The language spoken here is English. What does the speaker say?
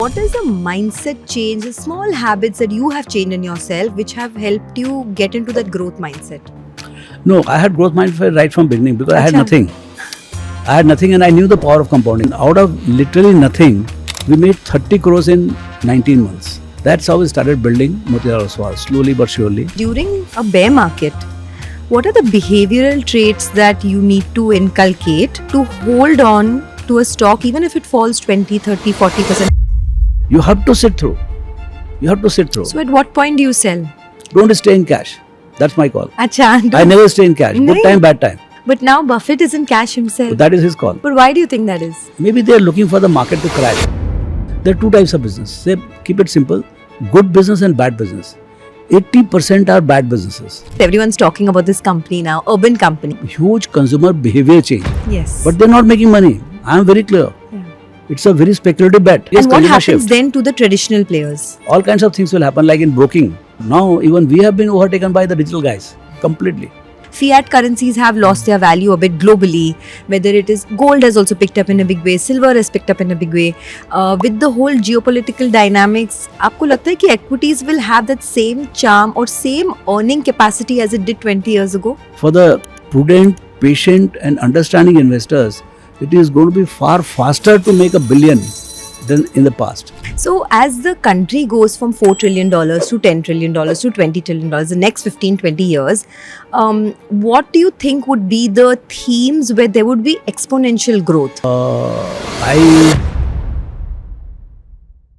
what is the mindset change, the small habits that you have changed in yourself which have helped you get into that growth mindset? No, I had growth mindset right from beginning because I had Acha. nothing. I had nothing and I knew the power of compounding. Out of literally nothing, we made 30 crores in 19 months. That's how we started building Motilal Oswal, slowly but surely. During a bear market, what are the behavioral traits that you need to inculcate to hold on to a stock even if it falls 20, 30, 40%? You have to sit through. You have to sit through. So at what point do you sell? Don't stay in cash. That's my call. Acha, I never stay in cash. Good Nahi. time, bad time. But now Buffett is in cash himself. That is his call. But why do you think that is? Maybe they are looking for the market to crash. There are two types of business. They keep it simple. Good business and bad business. 80% are bad businesses. Everyone's talking about this company now, Urban Company. Huge consumer behavior change. Yes. But they're not making money. I am very clear. Yeah. It's a very speculative bet. Yes, And what consumer happens shift. then to the traditional players? All kinds of things will happen like in broking. Now even we have been overtaken by the digital guys completely. Fiat currencies have lost their value a bit globally. Whether it is gold has also picked up in a big way, silver has picked up in a big way. With the whole geopolitical dynamics, आपको लगता है कि equities will have that same charm or same earning capacity as it did 20 years ago? For the prudent, patient and understanding investors, it is going to be far faster to make $1 billion than in the past. So as the country goes from $4 trillion to $10 trillion to $20 trillion, the next 15-20 years, what do you think would be the themes where there would be exponential growth? I